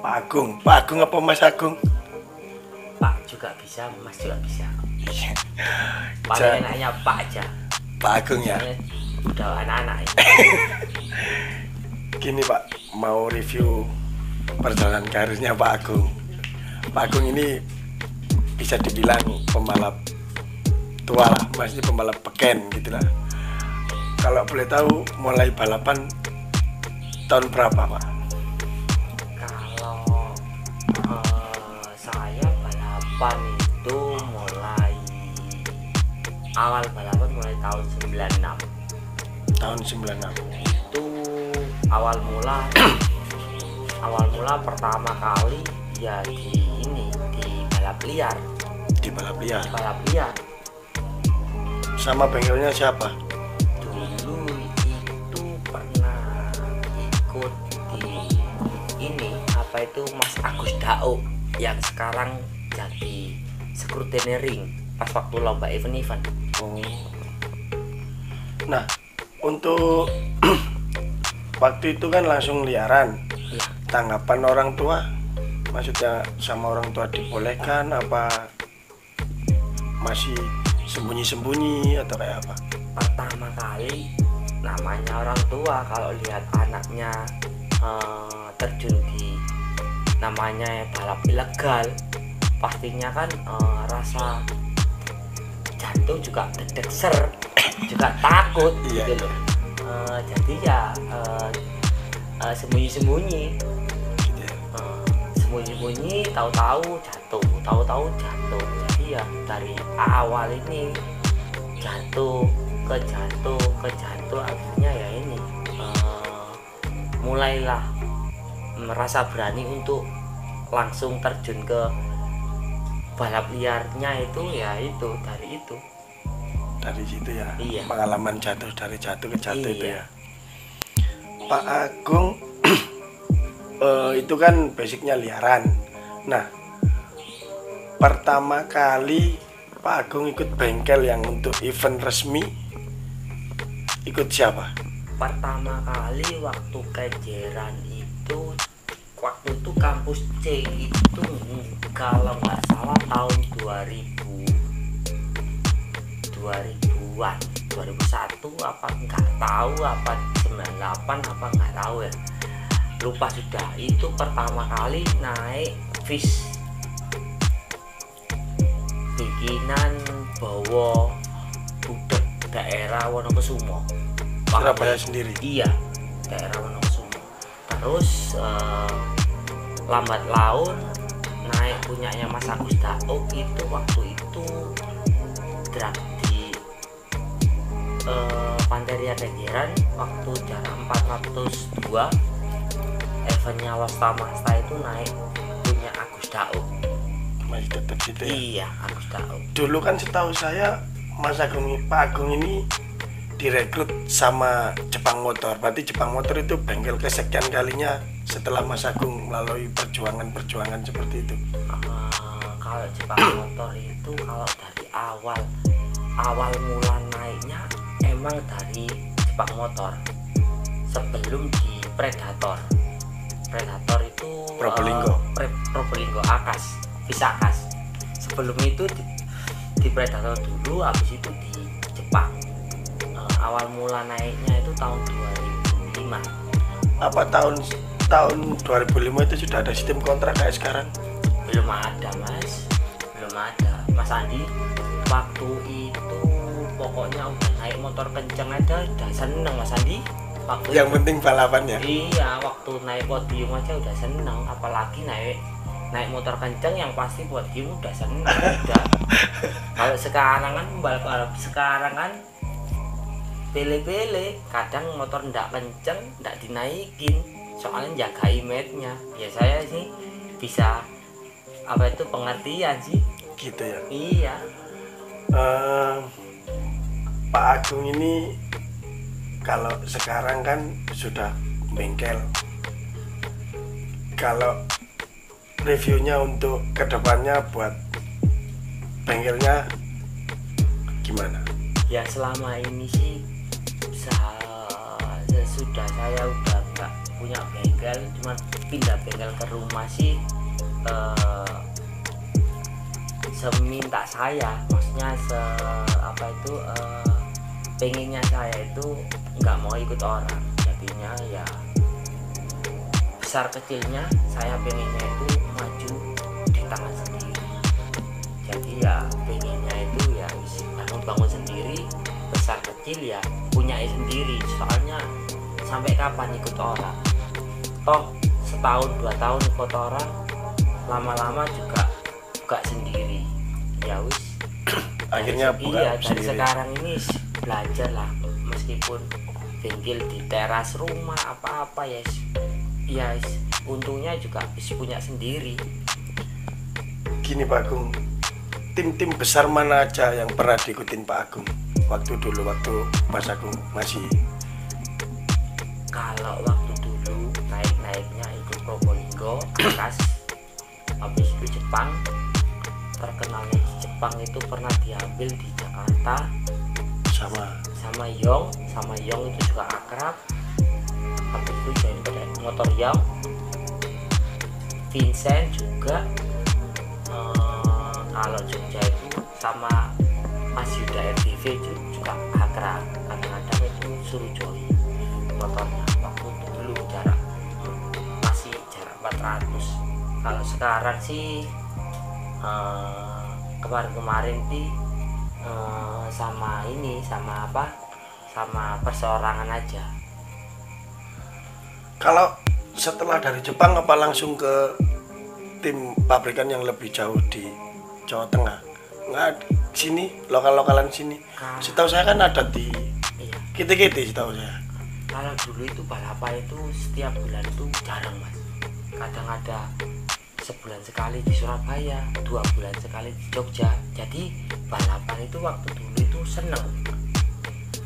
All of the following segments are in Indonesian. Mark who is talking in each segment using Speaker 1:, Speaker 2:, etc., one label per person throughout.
Speaker 1: Pak Agung apa Mas Agung?
Speaker 2: Pak juga bisa, Mas juga bisa.
Speaker 1: Iya.
Speaker 2: Paling enaknya Pak aja.
Speaker 1: Pak Agung ya.
Speaker 2: Soalnya udah anak-anak ini.
Speaker 1: Gini Pak, mau review perjalanan karirnya Pak Agung. Pak Agung ini bisa dibilang pembalap tua lah, masih pembalap beken gitu lah. Kalau boleh tahu mulai balapan tahun berapa Pak?
Speaker 2: Kalau saya balapan itu mulai awal balapan mulai tahun 96.
Speaker 1: Tahun 96.
Speaker 2: Itu awal mula pertama kali ya di balap liar.
Speaker 1: Di balap liar.
Speaker 2: Balap liar.
Speaker 1: Sama bengkelnya siapa?
Speaker 2: Dulu itu pernah ikut di apa itu Mas Agus Dauk yang sekarang jadi scrutineering pas waktu lomba event-event.
Speaker 1: Oh. Nah, untuk waktu itu kan langsung liaran.
Speaker 2: Ya.
Speaker 1: Tanggapan orang tua, maksudnya sama orang tua dibolehkan apa masih sembunyi-sembunyi atau kayak apa?
Speaker 2: Pertama kali namanya orang tua kalau lihat anaknya terjun di namanya balap ilegal, pastinya kan rasa jantung juga dedek ser, juga takut
Speaker 1: Iya.
Speaker 2: gitu loh. Jadi ya sembunyi-sembunyi,
Speaker 1: Gitu ya.
Speaker 2: sembunyi-sembunyi, tahu-tahu jatuh. Jadi ya dari awal ini jatuh ke jatuh akhirnya ya ini mulailah merasa berani untuk langsung terjun ke balap liarnya itu ya itu dari itu.
Speaker 1: Dari situ ya.
Speaker 2: Iya.
Speaker 1: Pengalaman jatuh dari jatuh ke jatuh itu
Speaker 2: Iya.
Speaker 1: ya. Pak Agung itu kan basicnya liaran. Nah, pertama kali Pak Agung ikut bengkel yang untuk event resmi ikut siapa?
Speaker 2: Pertama kali waktu kejeran itu waktu itu kampus C itu kalau nggak salah tahun 2000-an 2001 apa nggak tahu apa 98 apa nggak tahu ya, lupa sudah. Itu pertama kali naik fish bikinan bawa budek daerah Wonokusumo,
Speaker 1: Surabaya sendiri.
Speaker 2: iya daerah Wonokusumo. Terus lambat laun naik punyanya Mas Agus Dauk itu waktu itu drag di Panteria Kenjeran waktu jarak 402 eventnya Losta Masta itu naik punya Agus Dauk.
Speaker 1: Masih tetap situ ya.
Speaker 2: Iya, Agus Dauk.
Speaker 1: Dulu kan setahu saya Pak Agung ini direkrut sama Jepang Motor. Berarti Jepang Motor itu bengkel kesekian kalinya setelah Mas Agung melalui perjuangan seperti itu.
Speaker 2: Kalau Jepang Motor itu kalau dari awal mula naiknya emang dari Jepang Motor sebelum di Predator itu
Speaker 1: Probolinggo.
Speaker 2: Probolinggo Akas Visakas. Sebelum itu di Predator dulu, habis itu di Jepang. Awal mula naiknya itu tahun 2005.
Speaker 1: Apa tahun 2005 itu sudah ada sistem kontrak kayak sekarang?
Speaker 2: Belum ada Mas, Mas Andi waktu itu pokoknya udah naik motor kenceng aja udah seneng Mas Andi waktu
Speaker 1: Yang
Speaker 2: itu.
Speaker 1: penting balapannya.
Speaker 2: Iya, waktu naik podium aja udah seneng, apalagi naik motor kenceng yang pasti podium udah seneng udah. Kalau sekarang kan balap sekarang kan pele-pele, kadang motor ndak kenceng ndak dinaikin soalnya jaga image-nya. Ya saya sih bisa apa itu pengertian sih
Speaker 1: Gitu ya.
Speaker 2: iya.
Speaker 1: Pak Agung ini kalau sekarang kan sudah bengkel. Kalau reviewnya untuk kedepannya buat bengkelnya gimana?
Speaker 2: Ya selama ini sih sesudah saya udah nggak punya bengkel, cuman pindah bengkel ke rumah sih seminta saya, maksudnya pengennya saya itu nggak mau ikut orang, jadinya ya besar kecilnya saya pengennya itu maju di tangan sendiri. Jadi ya pengennya itu ya bangun sendiri, besar kecil ya punya sendiri. Soalnya sampai kapan ikut orang, toh setahun 2 tahun ikut orang, lama-lama juga buka sendiri. Ya wis
Speaker 1: akhirnya buka
Speaker 2: iya, dari
Speaker 1: sendiri.
Speaker 2: sekarang ini belajar lah, meskipun bengkel di teras rumah apa-apa ya untungnya juga bisa punya sendiri.
Speaker 1: Gini Pak Agung, tim-tim besar mana aja yang pernah diikutin Pak Agung waktu Mas Agung masih?
Speaker 2: Kalau waktu dulu naiknya ikut Probolinggo, Akas, habis itu Jepang. Terkenalnya di Jepang itu pernah diambil di Jakarta sama Yong itu juga akrab. Habis itu join pakai motor Yong. Vincent juga. Kalau Jogja itu sama Mas Yuda RTV juga akrab. Kadang-kadang itu suruh join motornya. Waktu dulu masih jarak 400. Kalau sekarang sih kemarin sih sama perseorangan aja.
Speaker 1: Kalau setelah dari Jepang apa langsung ke tim pabrikan yang lebih jauh di Jawa Tengah? Nggak, sini lokal-lokalan sini. Setahu saya kan ada di KT-KT setahu saya.
Speaker 2: Kalau dulu itu balapan itu setiap bulan itu jarang Mas. Kadang ada sebulan sekali di Surabaya, 2 bulan sekali di Jogja. Jadi balapan itu waktu dulu itu seneng,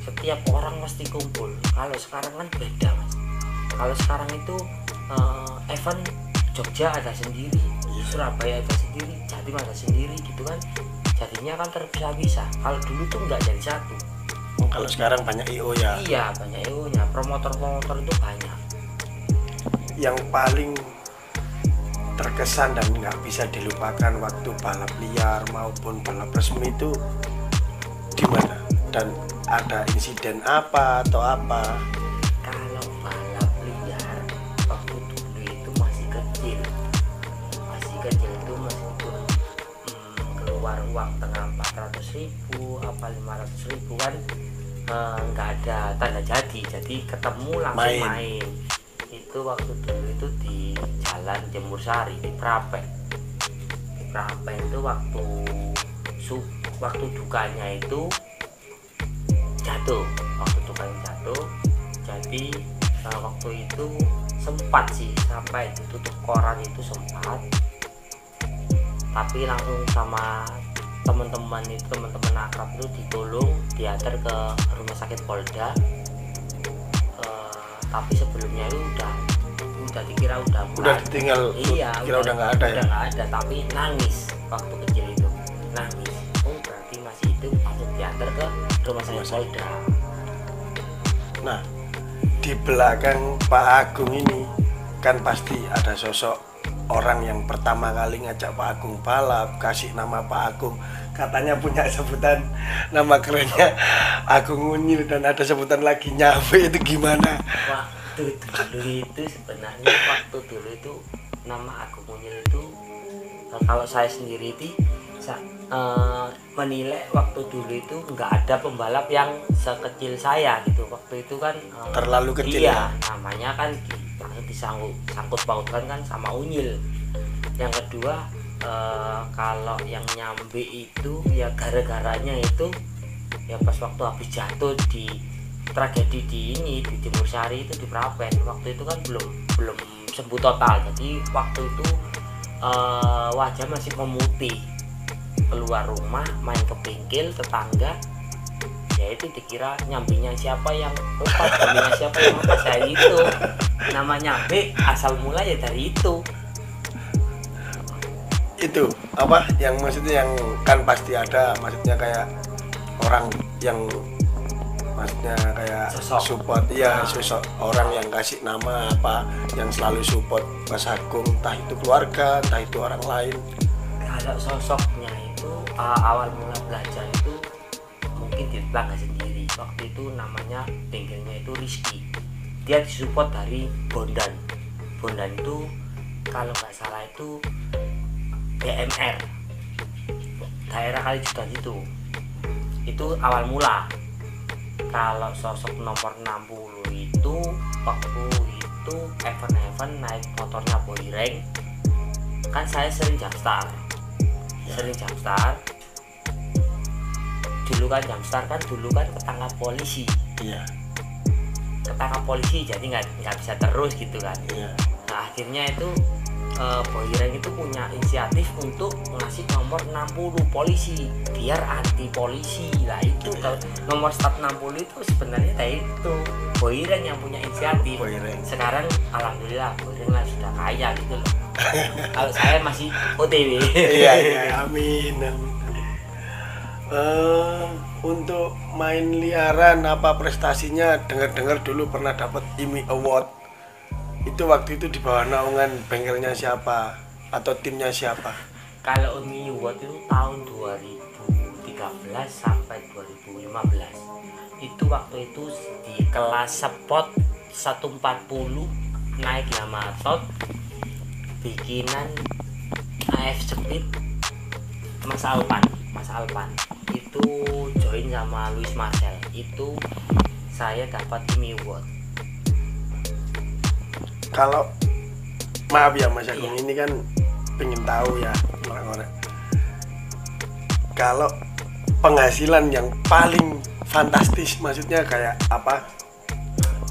Speaker 2: setiap orang mesti kumpul. Kalau sekarang kan beda Mas. Kalau sekarang itu event Jogja ada sendiri, Surabaya ada sendiri, Jatim ada sendiri gitu kan. Jadinya kan terpisah-pisah. Kalau dulu tuh nggak jadi satu.
Speaker 1: Kalau sekarang banyak IO ya.
Speaker 2: Iya, banyak IO-nya, promotor-promotor itu banyak.
Speaker 1: Yang paling terkesan dan nggak bisa dilupakan waktu balap liar maupun balap resmi itu di mana? Dan ada insiden apa atau apa?
Speaker 2: Kalau balap liar waktu dulu itu masih kecil itu meskipun keluar uang tengah 400.000 apa 500.000 kan nggak ada tanda jadi ketemu langsung main. Itu waktu dulu itu di Jalan Jemur Sari di Prapen itu waktu dukanya itu jatuh, jadi waktu itu sempat sih sampai ditutup koran, itu sempat, tapi langsung sama teman-teman akrab itu ditolong diantar ke rumah sakit Polda. Tapi sebelumnya itu udah dikira udah
Speaker 1: ditinggal.
Speaker 2: Iya,
Speaker 1: udah nggak ada.
Speaker 2: Udah nggak ada, tapi nangis waktu kecil itu, nangis. Oh berarti masih hidup, langsung diantar ke rumah sakit Polda.
Speaker 1: Nah, di belakang Pak Agung ini kan pasti ada sosok orang yang pertama kali ngajak Pak Agung balap, kasih nama Pak Agung. Katanya punya sebutan nama kerennya Agung Unyil, dan ada sebutan lagi Nyawe. Itu gimana?
Speaker 2: Waktu dulu itu sebenarnya nama Agung Unyil itu kalau saya sendiri itu menilai waktu dulu itu nggak ada pembalap yang sekecil saya gitu. Waktu itu kan
Speaker 1: terlalu kecil.
Speaker 2: Iya, namanya kan langsung disangkut pautkan kan sama Unyil. Yang kedua kalau yang nyambe itu ya gara-garanya itu ya pas waktu habis jatuh di tragedi di Jemur Sari itu di Prapen. Waktu itu kan belum sembuh total, jadi waktu itu wajah masih memutih. Keluar rumah main ke bengkel tetangga, ya itu dikira nyambinya siapa yang lepas, nyambinya siapa yang lepas, ya itu namanya B asal mula ya dari itu
Speaker 1: apa yang maksudnya yang kan pasti ada, maksudnya kayak orang yang maksudnya kayak
Speaker 2: Sosok.
Speaker 1: support, iya sosok orang yang kasih nama apa, yang selalu support Mas Agung, entah itu keluarga, entah itu orang lain.
Speaker 2: Kalau sosoknya itu awal mula belajar itu mungkin di tetangga sendiri. Waktu itu namanya bengkelnya itu Rizky, dia disupport dari Bondan. Bondan itu kalau nggak salah itu BMR daerah Kalijudan itu awal mula. Kalau sosok nomor 60 itu waktu itu event-event naik motornya Boyreng, kan saya sering jamstar dulu kan jamstar kan dulu kan ketangkap polisi,
Speaker 1: Iya.
Speaker 2: ketangkap polisi jadi nggak bisa terus gitu kan.
Speaker 1: Iya.
Speaker 2: Nah akhirnya itu Boyreng itu punya inisiatif untuk ngasih nomor 60 polisi biar anti polisi lah. Itu kalau nomor start 60 itu sebenarnya kayak itu Boyreng yang punya inisiatif.
Speaker 1: Boyreng.
Speaker 2: Sekarang alhamdulillah Boyreng lah sudah kaya gitu loh. Kalau saya masih OTW.
Speaker 1: Iya, amin. Untuk main liaran apa prestasinya, dengar-dengar dulu pernah dapat IMI Award. Itu waktu itu di bawah naungan bengkelnya siapa atau timnya siapa?
Speaker 2: Kalau IMI Award itu tahun 2013 sampai 2015. Itu waktu itu di kelas sport 140 naik Yamaha bikinan AF Speed Mas Alpan itu join sama Luis Marcel. Itu saya dapat IMI Award.
Speaker 1: Kalau maaf ya Mas Agung,
Speaker 2: Iya.
Speaker 1: ini kan pengen tahu ya orang-orang. Kalau penghasilan yang paling fantastis, maksudnya kayak apa?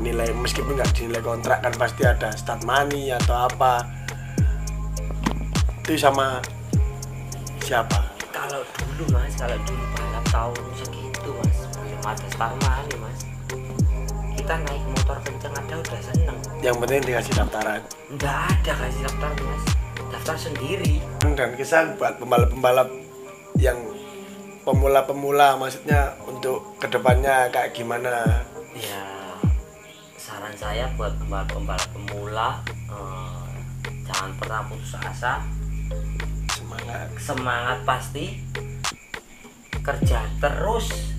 Speaker 1: Nilai, meskipun nggak dinilai kontrak kan pasti ada start money atau apa. Itu sama siapa?
Speaker 2: Kalau dulu balap tahun segitu Mas, belum ada start money Mas. Kita naik motor kenceng aja udah seneng.
Speaker 1: Yang penting dikasih daftaran.
Speaker 2: Nggak ada kasih daftar Mas, daftar sendiri.
Speaker 1: Dan kesan buat pembalap-pembalap yang pemula-pemula, maksudnya untuk kedepannya kayak gimana?
Speaker 2: Ya saran saya buat pembalap pemula, jangan pernah putus asa, semangat pasti, kerja terus,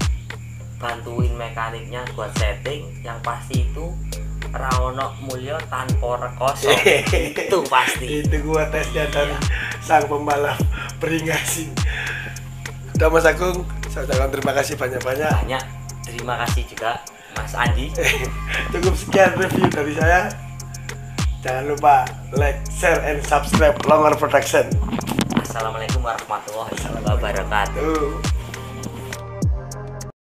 Speaker 2: bantuin mekaniknya buat setting. Yang pasti itu Raono Mulyo tanpa rekoso. Itu pasti.
Speaker 1: Itu gua tesnya dari sang pembalap Beringasing. Udah Mas Agung, saya ucapkan terima kasih banyak-banyak.
Speaker 2: Banyak terima kasih juga Mas Andi.
Speaker 1: Cukup sekian review dari saya. Jangan lupa like, share, and subscribe Longer Production.
Speaker 2: Assalamualaikum warahmatullahi wabarakatuh.